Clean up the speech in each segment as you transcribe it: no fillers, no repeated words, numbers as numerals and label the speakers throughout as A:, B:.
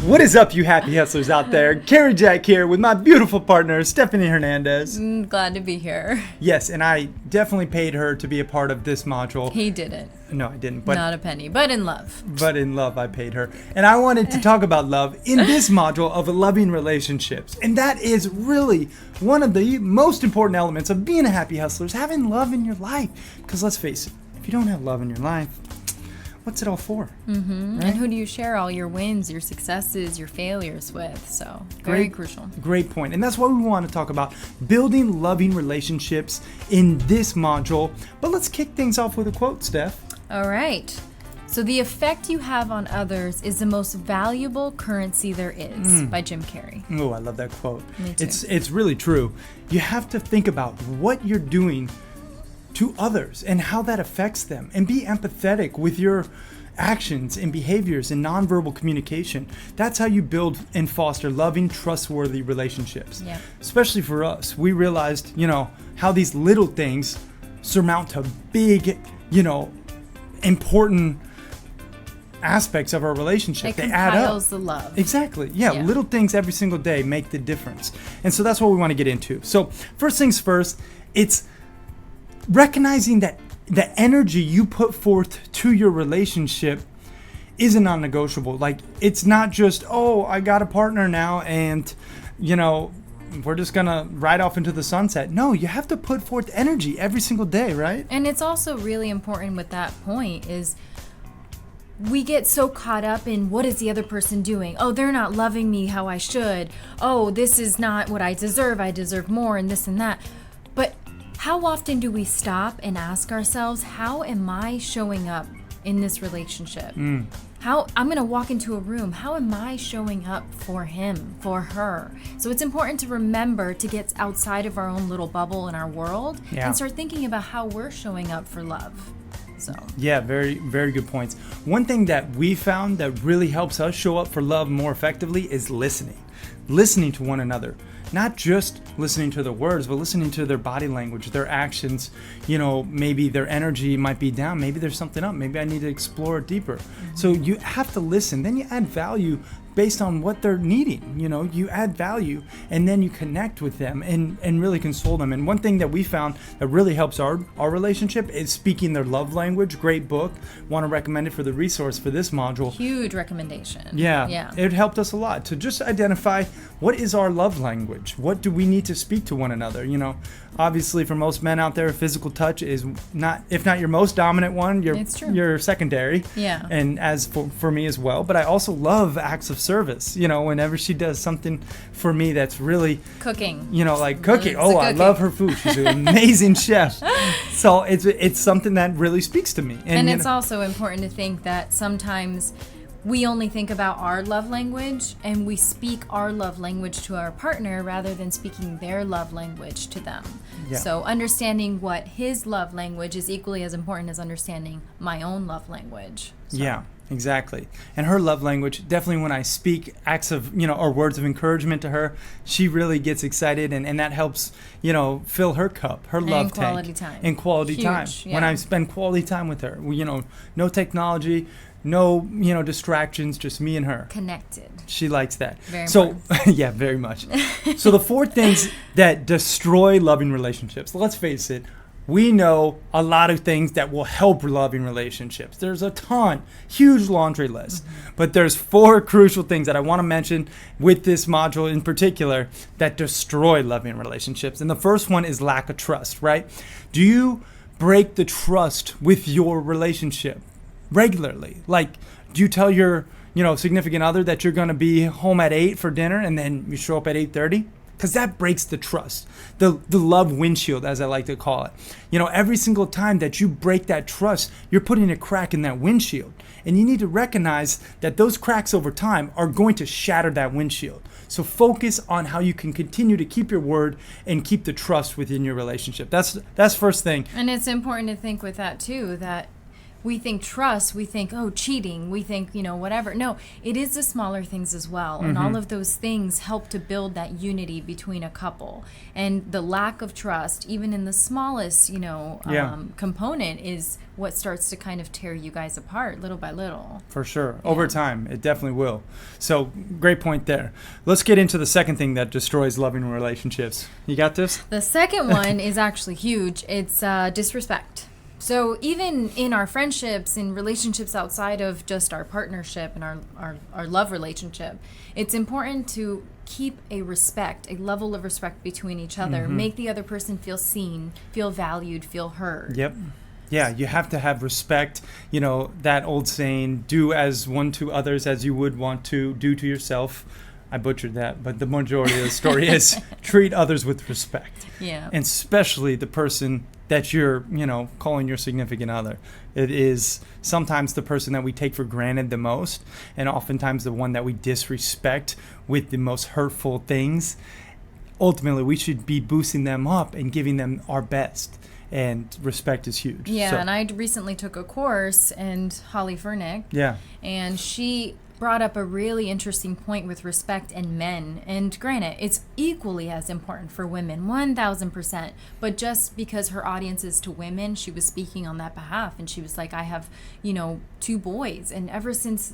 A: What is up, you happy hustlers out there? Cary Jack here with my beautiful partner, Stephanie Hernandez.
B: Glad to be here.
A: Yes, and I definitely paid her to be a part of this module.
B: He didn't.
A: No, I didn't. But
B: not a penny, but in love.
A: But in love, I paid her. And I wanted to talk about love in this module of loving relationships. And that is really one of the most important elements of being a happy hustler, is having love in your life. Because let's face it, if you don't have love in your life, what's it all for?
B: Mm-hmm. Right? And who do you share all your wins, your successes, your failures with? So very crucial.
A: Great point. And that's what we want to talk about, building loving relationships in this module. But let's kick things off with a quote, Steph.
B: All right. So the effect you have on others is the most valuable currency there is, by Jim Cary.
A: Oh, I love that quote.
B: Me too.
A: It's really true. You have to think about what you're doing to others and how that affects them, and be empathetic with your actions and behaviors and nonverbal communication. That's how you build and foster loving, trustworthy relationships.
B: Yeah.
A: Especially for us, we realized, how these little things surmount to big, important aspects of our relationship.
B: It
A: they add up.
B: compiles the love.
A: Exactly. Yeah, little things every single day make the difference. And so that's what we want to get into. So first things first, it's recognizing that the energy you put forth to your relationship is a non-negotiable. Like, it's not just, I got a partner now and, we're just going to ride off into the sunset. No, you have to put forth energy every single day, right?
B: And it's also really important with that point is we get so caught up in what is the other person doing? Oh, they're not loving me how I should. Oh, this is not what I deserve. I deserve more and this and that. But how often do we stop and ask ourselves, how am I showing up in this relationship? How I'm going to walk into a room. How am I showing up for him, for her? So it's important to remember to get outside of our own little bubble in our world and start thinking about how we're showing up for love. So
A: yeah, very, very good points. One thing that we found that really helps us show up for love more effectively is listening to one another. Not just listening to their words, but listening to their body language, their actions. Maybe their energy might be down. Maybe there's something up. Maybe I need to explore it deeper. So you have to listen. Then you add value based on what they're needing. You add value, and then you connect with them and really console them. And one thing that we found that really helps our relationship is speaking their love language. Great book. Want to recommend it for the resource for this module.
B: Huge recommendation.
A: Yeah. It helped us a lot to just identify what is our love language. What do we need to speak to one another? Obviously for most men out there, physical touch is not, if not your most dominant one, you're secondary.
B: Yeah.
A: And as for me as well. But I also love acts of service. Whenever she does something for me that's really
B: cooking.
A: Like cooking. I love her food. She's an amazing chef. So it's something that really speaks to me.
B: And it's also important to think that sometimes we only think about our love language and we speak our love language to our partner rather than speaking their love language to them. Yeah. So understanding what his love language is equally as important as understanding my own love language. So.
A: Yeah, exactly. And her love language, definitely when I speak acts of, or words of encouragement to her, she really gets excited and that helps, fill her cup, her love tank. And quality time.
B: Yeah.
A: When I spend quality time with her, no technology, no, distractions, just me and her.
B: Connected.
A: She likes that.
B: Very
A: so, yeah, very much. So the 4 things that destroy loving relationships, let's face it, we know a lot of things that will help loving relationships. There's a ton, huge laundry list. But there's 4 crucial things that I want to mention with this module in particular that destroy loving relationships. And the first one is lack of trust, right? Do you break the trust with your relationship regularly? Like, do you tell your significant other that you're going to be home at 8 for dinner and then you show up at 8:30? Because that breaks the trust, the love windshield, as I like to call it. Every single time that you break that trust, you're putting a crack in that windshield. And you need to recognize that those cracks over time are going to shatter that windshield. So focus on how you can continue to keep your word and keep the trust within your relationship. That's first thing.
B: And it's important to think with that too, that we think trust, we think, oh, cheating, we think, whatever. No, it is the smaller things as well. And all of those things help to build that unity between a couple. And the lack of trust, even in the smallest, component, is what starts to kind of tear you guys apart little by little.
A: For sure. Over time, it definitely will. So, great point there. Let's get into the second thing that destroys loving relationships. You got this?
B: The second one is actually huge. It's disrespect. So even in our friendships, in relationships outside of just our partnership and our love relationship, it's important to keep a level of respect between each other. Make the other person feel seen, feel valued, feel heard.
A: Yep. Yeah, you have to have respect. That old saying, do as one to others as you would want to do to yourself. I butchered that, but the majority of the story is treat others with respect.
B: Yeah.
A: And especially the person that you're, calling your significant other. It is sometimes the person that we take for granted the most, and oftentimes the one that we disrespect with the most hurtful things. Ultimately, we should be boosting them up and giving them our best. And respect is huge.
B: Yeah, and I recently took a course, and Holly Furnick.
A: Yeah.
B: And she brought up a really interesting point with respect and men. And granted, it's equally as important for women, 1,000%. But just because her audience is to women, she was speaking on that behalf. And she was like, I have, 2 boys. And ever since,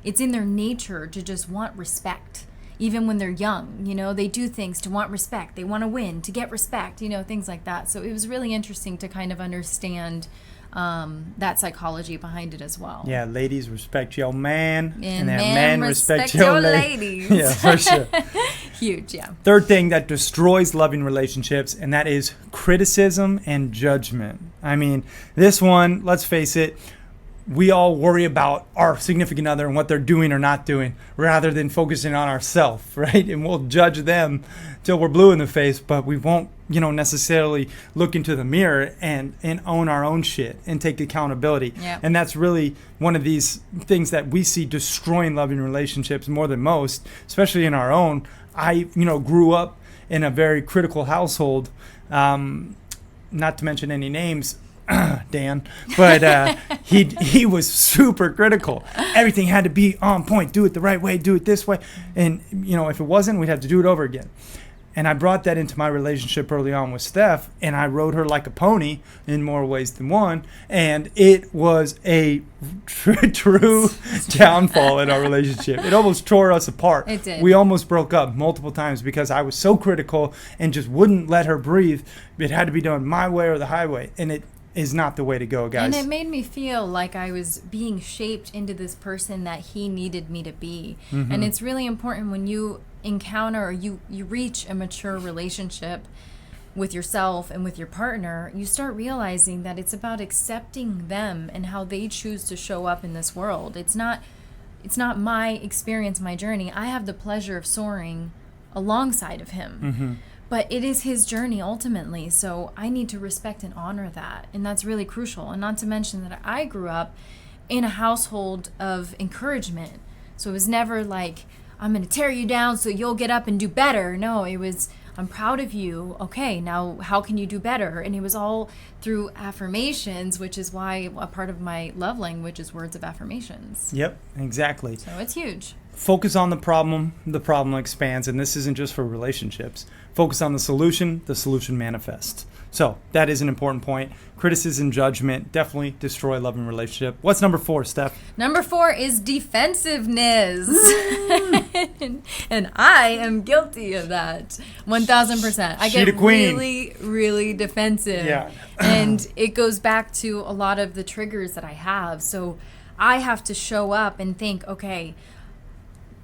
B: it's in their nature to just want respect. Even when they're young, they do things to want respect. They want to win, to get respect, things like that. So it was really interesting to kind of understand that psychology behind it as well.
A: Yeah, ladies, respect your man.
B: And men respect your ladies.
A: Yeah, for sure.
B: Huge, yeah.
A: Third thing that destroys loving relationships, and that is criticism and judgment. I mean, this one, let's face it, we all worry about our significant other and what they're doing or not doing rather than focusing on ourselves, right? And we'll judge them till we're blue in the face, but we won't, necessarily look into the mirror and own our own shit and take accountability.
B: Yep.
A: And that's really one of these things that we see destroying loving relationships more than most, especially in our own. I, grew up in a very critical household, not to mention any names, Dan, but he was super critical. Everything had to be on point. Do it the right way. Do it this way. And, if it wasn't, we'd have to do it over again. And I brought that into my relationship early on with Steph, and I rode her like a pony in more ways than one. And it was a true downfall in our relationship. It almost tore us apart.
B: It did.
A: We almost broke up multiple times because I was so critical and just wouldn't let her breathe. It had to be done my way or the highway. And it is not the way to go, guys.
B: And it made me feel like I was being shaped into this person that he needed me to be. And it's really important when you encounter or you reach a mature relationship with yourself and with your partner, you start realizing that it's about accepting them and how they choose to show up in this world. It's not my experience, my journey. I have the pleasure of soaring alongside of him. But it is his journey ultimately, so I need to respect and honor that. And that's really crucial. And not to mention that I grew up in a household of encouragement. So it was never like, I'm going to tear you down so you'll get up and do better. No, it was, I'm proud of you. Okay, now how can you do better? And it was all through affirmations, which is why a part of my love language is words of affirmations.
A: Yep, exactly.
B: So it's huge.
A: Focus on the problem expands, and this isn't just for relationships. Focus on the solution manifests. So that is an important point. Criticism, judgment definitely destroy loving relationship. What's number 4, Steph?
B: Number 4 is defensiveness. And I am guilty of that. 1,000%. I get really, really defensive.
A: Yeah.
B: And it goes back to a lot of the triggers that I have. So I have to show up and think, okay,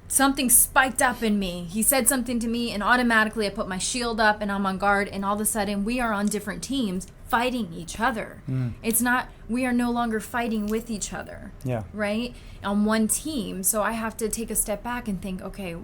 B: something spiked up in me. He said something to me, and automatically I put my shield up and I'm on guard, and all of a sudden we are on different teams fighting each other. It's not, we are no longer fighting with each other.
A: Yeah.
B: Right? On one team. So I have to take a step back and think, okay,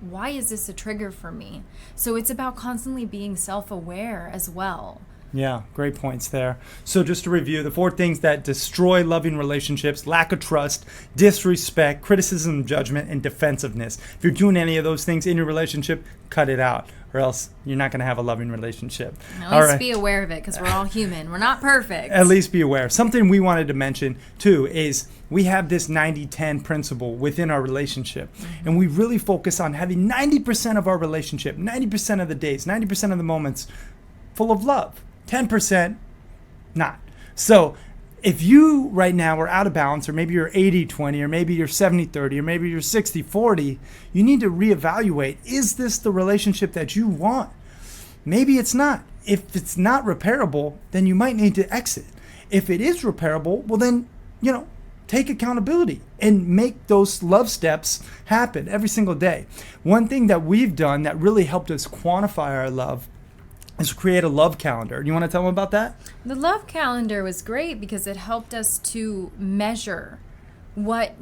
B: why is this a trigger for me? So it's about constantly being self-aware as well.
A: Yeah, great points there. So just to review, the 4 things that destroy loving relationships: lack of trust, disrespect, criticism, judgment, and defensiveness. If you're doing any of those things in your relationship, cut it out. or else you're not going to have a loving relationship.
B: At least be aware of it, because we're all human. We're not perfect.
A: At least be aware. Something we wanted to mention, too, is we have this 90-10 principle within our relationship. Mm-hmm. And we really focus on having 90% of our relationship, 90% of the days, 90% of the moments full of love. 10% not. So if you right now are out of balance, or maybe you're 80-20, or maybe you're 70-30, or maybe you're 60-40, you need to reevaluate. Is this the relationship that you want? Maybe it's not. If it's not repairable, then you might need to exit. If it is repairable, well then, take accountability and make those love steps happen every single day. One thing that we've done that really helped us quantify our love is create a love calendar. You want to tell them about that?
B: The love calendar was great because it helped us to measure what,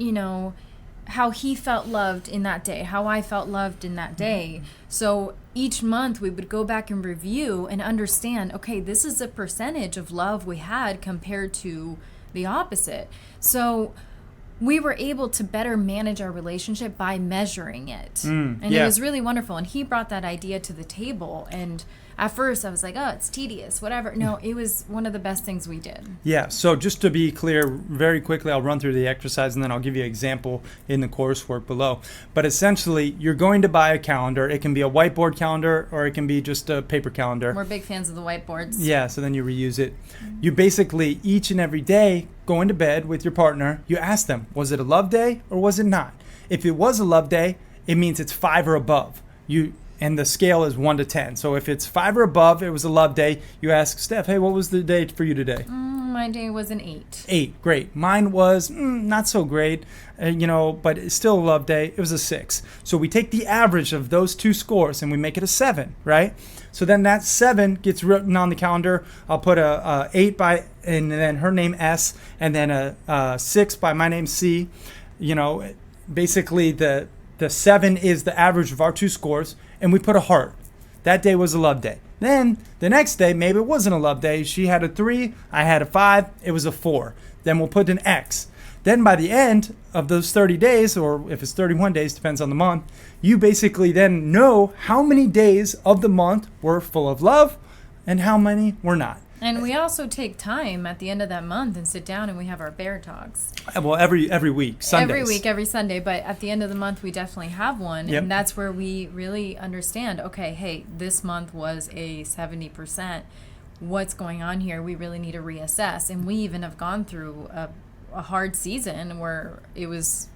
B: how he felt loved in that day, how I felt loved in that day. So each month we would go back and review and understand, okay, this is a percentage of love we had compared to the opposite. So we were able to better manage our relationship by measuring it. It was really wonderful. And he brought that idea to the table. And at first I was like, oh, it's tedious, whatever. No, it was one of the best things we did. Yeah.
A: So just to be clear, very quickly, I'll run through the exercise and then I'll give you an example in the coursework below. But essentially, you're going to buy a calendar. It can be a whiteboard calendar or it can be just a paper calendar.
B: We're big fans of the whiteboards.
A: Yeah. So then you reuse it. You basically, each and every day, go into bed with your partner, you ask them, was it a love day or was it not? If it was a love day, it means it's 5 or above. And the scale is 1 to 10. So if it's 5 or above, it was a love day. You ask Steph, hey, what was the day for you today?
B: My day was an 8.
A: 8, great. Mine was not so great, but it's still a love day. It was a 6. So we take the average of those two scores and we make it a 7, right? So then that 7 gets written on the calendar. I'll put a 8 by, and then her name S, and then a 6 by my name C. Basically the 7 is the average of our two scores, and we put a heart. That day was a love day. Then the next day, maybe it wasn't a love day. She had a 3, I had a 5, it was a 4. Then we'll put an X. Then by the end of those 30 days, or if it's 31 days, depends on the month, you basically then know how many days of the month were full of love and how many were not.
B: And we also take time at the end of that month and sit down and we have our bear talks.
A: Well, every week, Sundays.
B: Every week, every Sunday. But at the end of the month, we definitely have one.
A: Yep.
B: And that's where we really understand, okay, hey, this month was a 70%. What's going on here? We really need to reassess. And we even have gone through a hard season where it was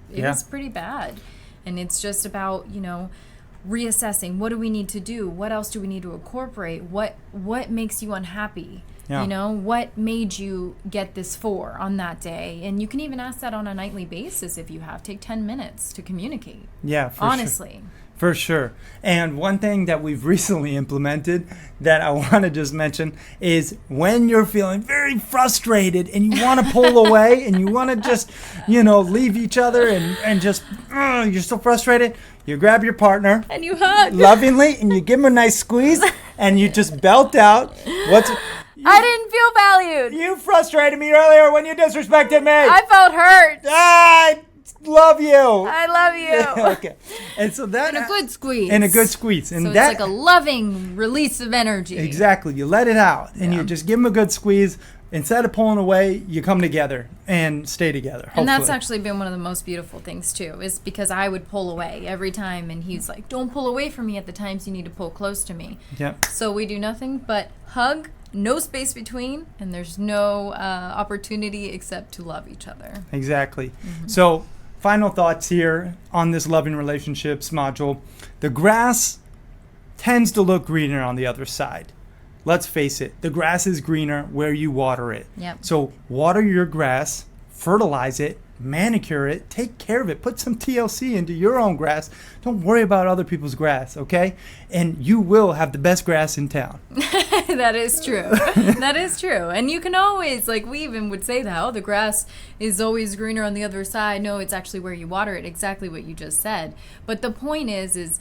B: pretty bad. And it's just about, reassessing. What do we need to do? What else do we need to incorporate? What makes you unhappy?
A: Yeah.
B: What made you get this 4 on that day? And you can even ask that on a nightly basis if you have. Take 10 minutes to communicate.
A: Yeah,
B: honestly.
A: Sure. For sure. And one thing that we've recently implemented that I want to just mention is when you're feeling very frustrated and you want to pull away and you want to just, leave each other and just, you're so frustrated, you grab your partner.
B: And you hug.
A: Lovingly, and you give him a nice squeeze and you just belt out
B: I didn't feel valued.
A: You frustrated me earlier when you disrespected me.
B: I felt hurt.
A: I love you.
B: I love you.
A: Okay. And so that.
B: And a good squeeze.
A: And a good squeeze. And
B: so it's like a loving release of energy.
A: Exactly. You let it out and you just give them a good squeeze. Instead of pulling away, you come together and stay together. Hopefully.
B: And that's actually been one of the most beautiful things too, is because I would pull away every time and he's like, don't pull away from me at the times you need to pull close to me.
A: Yep.
B: So we do nothing but hug, no space between, and there's no opportunity except to love each other.
A: Exactly. Mm-hmm. So final thoughts here on this loving relationships module. The grass tends to look greener on the other side. Let's face it, the grass is greener where you water it.
B: Yep.
A: So water your grass, fertilize it, manicure it, take care of it, put some TLC into your own grass. Don't worry about other people's grass, okay? And you will have the best grass in town.
B: That is true. That is true. And you can always, we even would say that, the grass is always greener on the other side. No, it's actually where you water it, exactly what you just said. But the point is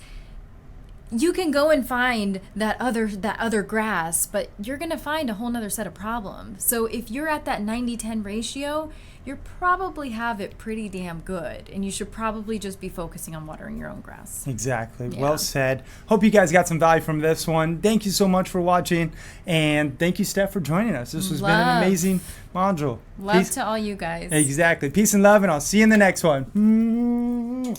B: you can go and find that other grass, but you're going to find a whole nother set of problems. So if you're at that 90-10 ratio, you probably have it pretty damn good, and you should probably just be focusing on watering your own grass.
A: Exactly.
B: Yeah.
A: Well said. Hope you guys got some value from this one. Thank you so much for watching, and thank you, Steph, for joining us. This has been an amazing module.
B: Love to all you guys.
A: Exactly. Peace and love, and I'll see you in the next one.